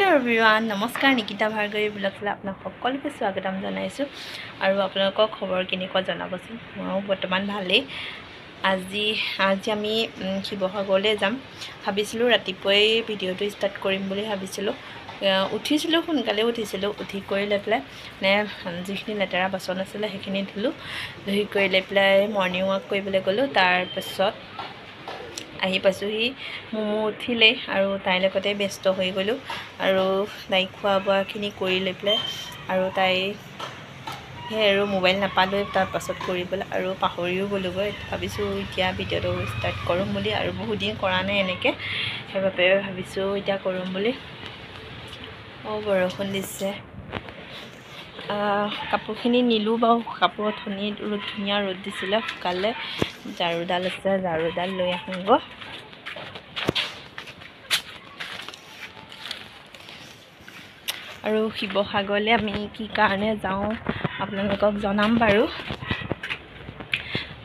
Hello everyone नमस्कार निकिता भार्गवी ब्लगले आपनाक सकलोके स्वागतम जनाइछु आरु आपनालोকৰ खबर केनेকুৱা जनाबচোन মই বৰ্তমান ভালেই আজি আমি শিৱসাগৰলৈ যাম ভাবিছিলো ৰাতিপুৱাই ভিডিওটো ষ্টাৰ্ট কৰিম বুলি ভাবিছিলো উঠিছিলো সোনকালে উঠিছিলো উঠি কৰি লৈ পেলাই যিখিনি লেতেৰা বাচন আছিল সেইখিনি ধুলো ধুই কৰি লৈ পেলাই মৰ্নিং ৱাক কৰিবলৈ গলো তাৰ পাছত আহি পাছোহি মমো উঠিলে আৰু তাই লগতে ব্যস্ত হৈ গলো আৰু তাই খোৱা বোৱাখিনি কৰি লৈ পেলাই আৰু তাই আৰু মোবাইল নাপালো তাৰ পাছত কৰিবলৈ আৰু পাহৰিও গলোগৈ ভাবিছো এতিয়া ভিডিওটো ষ্টাৰ্ট কৰিম বুলি আৰু বহুত দিন কৰা নাই এনেকে সেইবাবে ভাবিছো এতিয়া কৰিম বুলি বৰষুণ দিছে কাপোৰখিনি নিলু বাও কাপোৰ ধুনীয়া ৰ'দ দিছিলে শুকালে ঝাৰুডাল আছে ঝাৰুডাল লৈ আহোঁগ আৰু শিৱসাগৰলৈ আমি কি কাৰণে যাওঁ আপোনালোকক জনাম বাৰু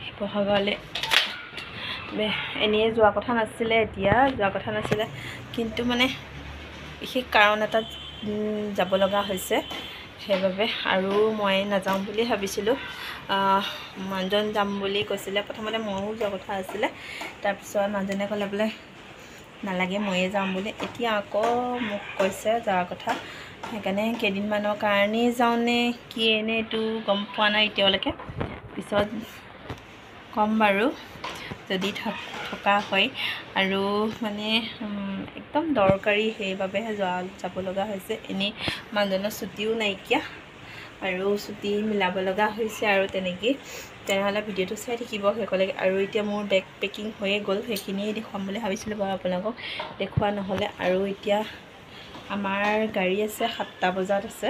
শিৱসাগৰলৈ এনেই যোৱা কথা নাছিলে এতিয়া যোৱা কথা নাছিলে কিন্তু মানে বিশেষ কাৰণ এটা যাব লগা হৈছে সেইবাবে আৰু মই নাযাওঁ বুলি ভাবিছিলোঁ মানুহজন যাম বুলি কৈছিলে প্ৰথমতে ময়ো যোৱা কথা আছিলে তাৰপিছত মানুহজনে ক'লে বোলে নালাগে ময়ে যাম বুলি এতিয়া আকৌ মোক কৈছে যোৱাৰ কথা সেইকাৰণে কেইদিনমানৰ কাৰণেই যাওঁনে কি এনে এইটো গম পোৱা নাই এতিয়ালৈকে পিছত কম বাৰু যদি থকা হয় আৰু মানে একদম দৰকাৰী সেইবাবেহে যাব লগা হৈছে এনেই মানুহজনৰ ছুটিও নাইকিয়া আৰু ছুটি মিলাব লগা হৈছে আৰু তেনেহ'লে ভিডিওটো চাই থাকিব শেষলৈকে আৰু এতিয়া মোৰ বেগ পেকিং হৈয়ে গ'ল সেইখিনিয়ে দেখুৱাম বুলি ভাবিছিলোঁ বাৰু আপোনালোকক দেখুওৱা নহ'লে আৰু এতিয়া আমাৰ গাড়ী আছে 7টা বজাত আছে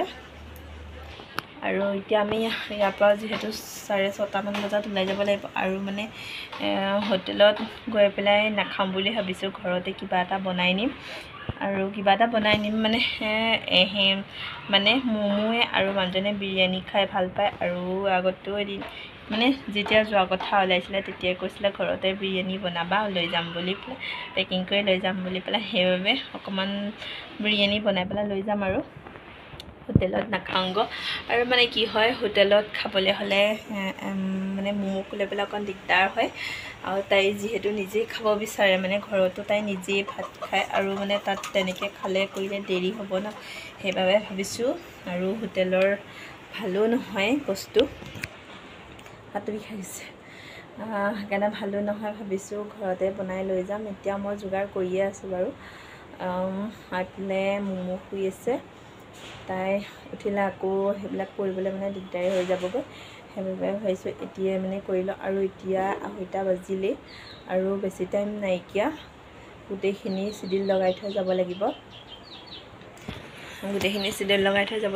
আৰু এতিয়া আমি ইয়াৰ পৰা যিহেতু 6:30 মান বজাত ওলাই যাব লাগিব আৰু মানে হোটেলত গৈ পেলাই নাখাম বুলি ভাবিছোঁ ঘৰতে কিবা এটা বনাই নিম আৰু কিবা এটা বনাই নিম মানে মমোয়ে আৰু মানুহজনে বিৰিয়ানী খাই ভাল পায় আৰু আগতেও এদিন মানে যেতিয়া যোৱা কথা ওলাইছিলে তেতিয়াই কৈছিলে ঘৰতে বিৰিয়ানী বনাবা লৈ যাম বুলি পেলাই পেকিং কৰি লৈ যাম বুলি পেলাই সেইবাবে অকণমান বিৰিয়ানী বনাই পেলাই লৈ যাম আৰু হোটেলত নাখাওঁগ আৰু মানে কি হয় হোটেলত খাবলৈ হ'লে মানে মোক লৈ পেলাই অকণ দিগদাৰ হয় আৰু তাই যিহেতু নিজেই খাব বিচাৰে মানে ঘৰতো তাই নিজেই ভাত খায় আৰু মানে তাত তেনেকৈ খালে কৰিলে দেৰি হ'ব ন সেইবাবে ভাবিছোঁ আৰু হোটেলৰ ভালো নহয় বস্তু হাতটো বিষাইছে সেইকাৰণে ভালো নহয় ভাবিছোঁ ঘৰতে বনাই লৈ যাম এতিয়া মই যোগাৰ কৰিয়ে আছোঁ বাৰু আইফালে মমো শুই আছে তাই উঠিলে আকৌ সেইবিলাক কৰিবলৈ মানে দিগদাৰী হৈ যাবগৈ সেইবাবে ভাবিছোঁ এতিয়াই মানে কৰি লওঁ আৰু এতিয়া 2:30 বাজিলেই আৰু বেছি টাইম নাইকিয়া গোটেইখিনি চিডিল লগাই থৈ যাব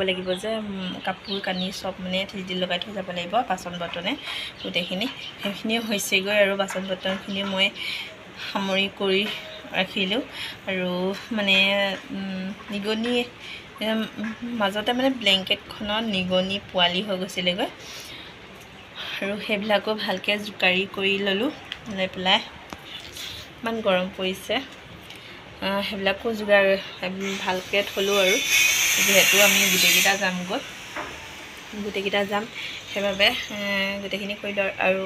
লাগিব যে কাপোৰ কানি চব মানে চিডিল লগাই থৈ যাব লাগিব বাচন বৰ্তনে গোটেইখিনি সেইখিনি হৈছেগৈ আৰু বাচন বৰ্তনখিনি মই সামৰি কৰি ৰাখিলোঁ আৰু মানে নিগনি মাজতে মানে ব্লেংকেটখনত নিগনি পোৱালি হৈ গৈছিলেগৈ আৰু সেইবিলাকো ভালকৈ জোকাৰি কৰি ল'লোঁ লৈ পেলাই ইমান গৰম পৰিছে সেইবিলাকো যোগাৰ ভালকৈ থলোঁ আৰু যিহেতু আমি গোটেইকেইটা যাম সেইবাবে গোটেইখিনি কৰি লওঁ আৰু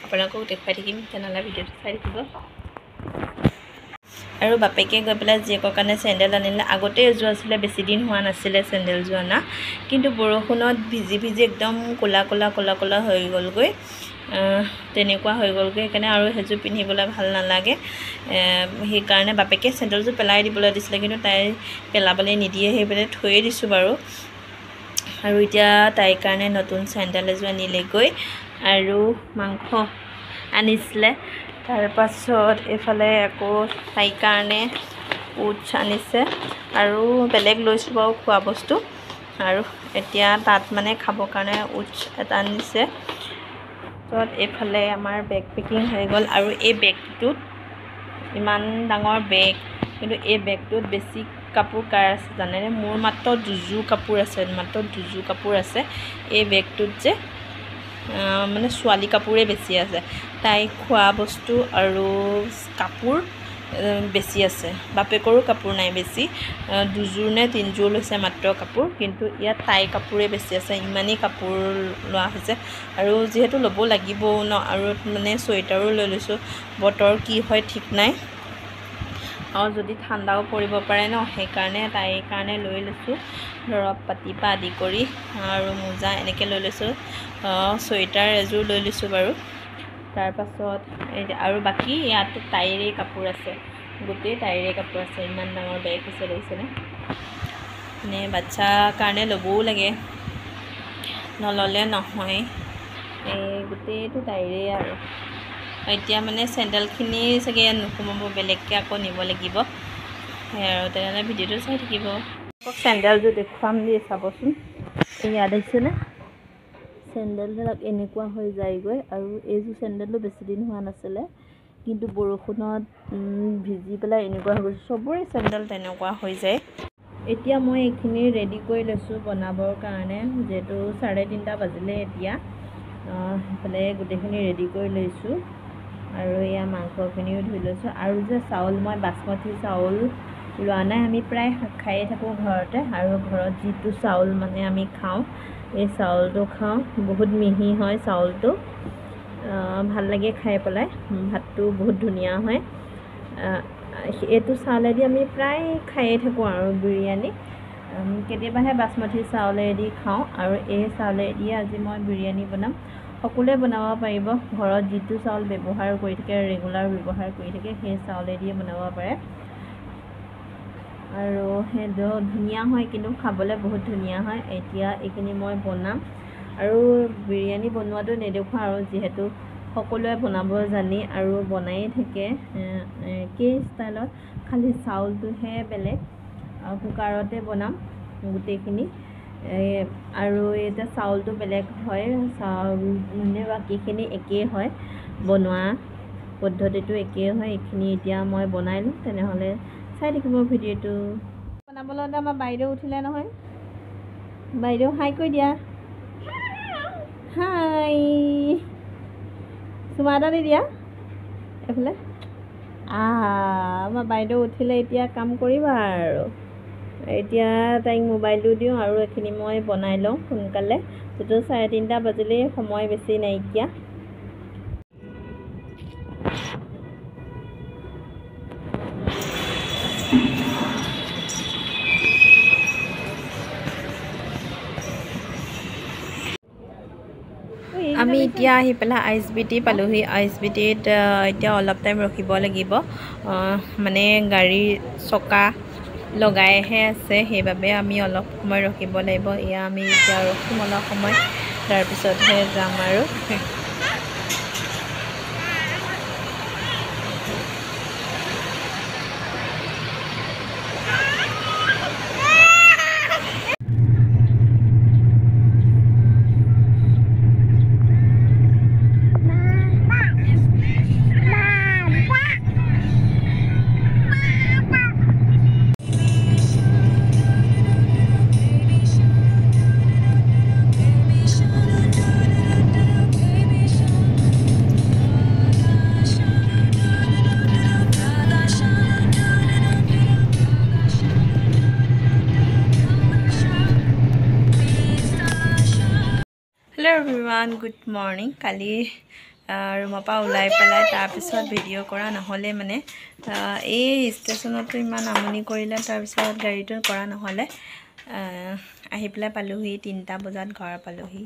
আপোনালোকক দেখুৱাই থাকিম তেনেহ'লে ভিডিঅ'টো চাই থাকিব আৰু বাপেকে গৈ পেলাই জীয়েকৰ কাৰণে চেণ্ডেল আনিলে আগতে এযোৰ আছিলে বেছি দিন হোৱা নাছিলে চেণ্ডেলযোৰ অনা কিন্তু বৰষুণত ভিজি একদম ক'লা হৈ গ'লগৈ তেনেকুৱা হৈ গ'লগৈ সেইকাৰণে আৰু সেইযোৰ পিন্ধিবলৈ ভাল নালাগে সেইকাৰণে বাপেকে চেণ্ডেলযোৰ পেলাই দিবলৈ দিছিলে কিন্তু তাই পেলাবলৈ নিদিয়ে সেইবাবে থৈয়ে দিছোঁ বাৰু আৰু এতিয়া তাইৰ কাৰণে নতুন চেণ্ডেল এযোৰ আনিলেগৈ আৰু মাংস আনিছিলে তাৰপাছত এইফালে আকৌ তাইৰ কাৰণে ওটছ আনিছে আৰু বেলেগ লৈছোঁ বাৰু খোৱা বস্তু আৰু এতিয়া তাত মানে খাবৰ কাৰণে ওটছ এটা আনিছে তাৰপিছত এইফালে আমাৰ বেগ পেকিং হৈ গ'ল আৰু এই বেগটোত ইমান ডাঙৰ বেগ কিন্তু এই বেগটোত বেছি কাপোৰ কাৰ আছে জানেনে মোৰ মাত্ৰ দুযোৰ কাপোৰ আছে এই বেগটোত যে মানে ছোৱালী কাপোৰে বেছি আছে তাই খোৱা বস্তু আৰু কাপোৰ বেছি আছে বাপেকৰো কাপোৰ নাই বেছি দুযোৰ নে তিনিযোৰ লৈছে মাত্ৰ কাপোৰ কিন্তু ইয়াত তাই কাপোৰেই বেছি আছে ইমানেই কাপোৰ লোৱা হৈছে আৰু যিহেতু ল'ব লাগিবও ন আৰু মানে চুৱেটাৰো লৈ লৈছোঁ বতৰ কি হয় ঠিক নাই আৰু যদি ঠাণ্ডাও পৰিব পাৰে ন সেইকাৰণে তাইৰ কাৰণে লৈ লৈছোঁ দৰৱ পাতি পৰা আদি কৰি আৰু মোজা এনেকৈ লৈ লৈছোঁ চুৱেটাৰ এযোৰ লৈ লৈছোঁ বাৰু তাৰপাছত আৰু বাকী ইয়াত তাইৰে কাপোৰ আছে গোটেই তাইৰে কাপোৰ আছে ইমান ডাঙৰ বেগ হৈছে দেখিছেনে মানে বাচ্ছাৰ কাৰণে ল'বও লাগে নল'লে নহয় এই গোটেইটো তাইৰে আৰু এতিয়া মানে চেণ্ডেলখিনি চাগে ইয়াত নোসোমাব বেলেগকৈ আকৌ নিব লাগিব সেয়া আৰু তেনেহ'লে ভিডিঅ'টো চাই থাকিব চেণ্ডেলযোৰ দেখুৱাম দেই চাবচোন ইয়াত দেখিছেনে চেণ্ডেলবিলাক এনেকুৱা হৈ যায়গৈ আৰু এইযোৰ চেণ্ডেলটো বেছি দিন হোৱা নাছিলে কিন্তু বৰষুণত ভিজি পেলাই এনেকুৱা হৈ গৈছে চবৰে চেণ্ডেল তেনেকুৱা হৈ যায় এতিয়া মই এইখিনি ৰেডি কৰি লৈছোঁ বনাবৰ কাৰণে যিহেতু 3:30 বাজিলে এতিয়া সেইফালে গোটেইখিনি ৰেডি কৰি লৈছোঁ আৰু এয়া মাংসখিনিও ধুই লৈছোঁ আৰু যে চাউল মই বাচমতি চাউল লোৱা নাই আমি প্ৰায় খায়ে থাকোঁ ঘৰতে আৰু ঘৰত যিটো চাউল মানে আমি খাওঁ এই চাউলটো খাওঁ বহুত মিহি হয় চাউলটো ভাল লাগে খাই পেলাই ভাতটো বহুত ধুনীয়া হয় এইটো চাউলেদি আমি প্ৰায় খায়ে থাকোঁ আৰু বিৰিয়ানী কেতিয়াবাহে বাচমতি চাউলেদি খাওঁ আৰু এই চাউলেদি আজি মই বিৰিয়ানী বনাম সকলোৱে বনাব পাৰিব ঘৰত যিটো চাউল ব্যৱহাৰ কৰি থাকে ৰেগুলাৰ ব্যৱহাৰ কৰি থাকে সেই চাউলেদিয়ে বনাব পাৰে আৰু সেইটো ধুনীয়া হয় কিন্তু খাবলৈ বহুত ধুনীয়া হয় এতিয়া এইখিনি মই বনাম আৰু বিৰিয়ানী বনোৱাটো নেদেখুৱাওঁ আৰু যিহেতু সকলোৱে বনাব জানি আৰু বনায়ে থাকে একেই ষ্টাইলত খালি চাউলটোহে বেলেগ কুকাৰতে বনাম গোটেইখিনি আৰু এতিয়া চাউলটো বেলেগ হয় চাউল মানে বাকীখিনি একেই হয় বনোৱা পদ্ধতিটো একেই হয় এইখিনি এতিয়া মই বনাই লওঁ তেনেহ'লে চাই থাকিব ভিডিঅ'টো বনাবলৈ আমাৰ বাইদেউ উঠিলে নহয় বাইদেউ হাই কৈ দিয়া হাই চুমা এটা দি দিয়া এইফালে আমাৰ বাইদেউ উঠিলে এতিয়া কাম কৰিবা আৰু এতিয়া তাইক মোবাইলটো দিওঁ আৰু এইখিনি মই বনাই লওঁ সোনকালে যিটো 3:30 বাজিলেই সময় বেছি নাইকিয়া আমি এতিয়া আহি পেলাই ISBT পালোহি ISBTত এতিয়া অলপ টাইম ৰখিব লাগিব মানে গাড়ীৰ চকা লগাইহে আছে সেইবাবে আমি অলপ সময় ৰখিব লাগিব এয়া আমি এতিয়া ৰখিম অলপ সময় তাৰপিছতহে যাম আৰু Hello everyone, good morning. কালি ৰুমৰ পৰা ওলাই পেলাই তাৰপিছত ভিডিঅ' কৰা নহ'লে মানে এই ষ্টেচনতো ইমান আমনি কৰিলে তাৰপিছত গাড়ীটো কৰা নহ'লে আহি পেলাই পালোহি 3টা বজাত ঘৰ পালোহি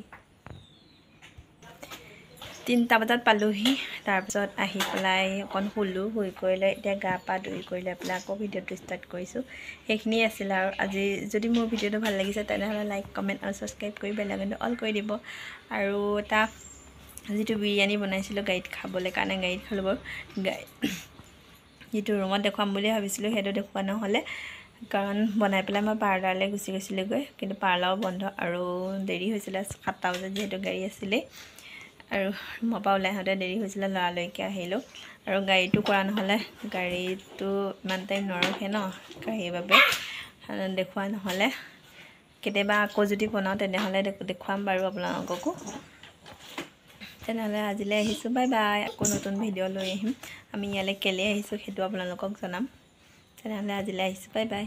3টা বজাত পালোহি তাৰপিছত আহি পেলাই অকণ শুলোঁ শুই কৰিলে এতিয়া গা পা ধুই কৰিলে পেলাই আকৌ ভিডিঅ'টো ষ্টাৰ্ট কৰিছোঁ সেইখিনি আছিল আৰু আজি যদি মোৰ ভিডিঅ'টো ভাল লাগিছে তেনেহ'লে লাইক কমেণ্ট আৰু ছাবস্ক্ৰাইব কৰি বেল আইকনটো অল কৰি দিব আৰু এটা যিটো বিৰিয়ানী বনাইছিলোঁ গাড়ীত খাবলৈ কাৰণে গাড়ীত খালোঁ বাৰু যিটো ৰুমত দেখুৱাম বুলি ভাবিছিলোঁ সেইটো দেখুওৱা নহ'লে কাৰণ বনাই পেলাই মই পাৰ্লাৰলৈ গুচি গৈছিলোঁগৈ কিন্তু পাৰ্লাৰো বন্ধ আৰু দেৰি হৈছিলে 7টা বজাত যিহেতু গাড়ী আছিলে আৰু ৰুমৰ পৰা ওলাই আহোঁতে দেৰি হৈছিলে লৰালৰিকৈ আহিলোঁ আৰু গাড়ীটো কৰা নহ'লে গাড়ীটো ইমান টাইম নৰখে ন সেইবাবে দেখুওৱা নহ'লে কেতিয়াবা আকৌ যদি বনাওঁ তেনেহ'লে দেখুৱাম বাৰু আপোনালোককো তেনেহ'লে আজিলৈ আহিছোঁ, বাই বাই। আকৌ নতুন ভিডিঅ' লৈ আহিম। আমি ইয়ালৈ কেলৈ আহিছোঁ সেইটো আপোনালোকক জনাম। তেনেহ'লে আজিলৈ আহিছোঁ, বাই বাই।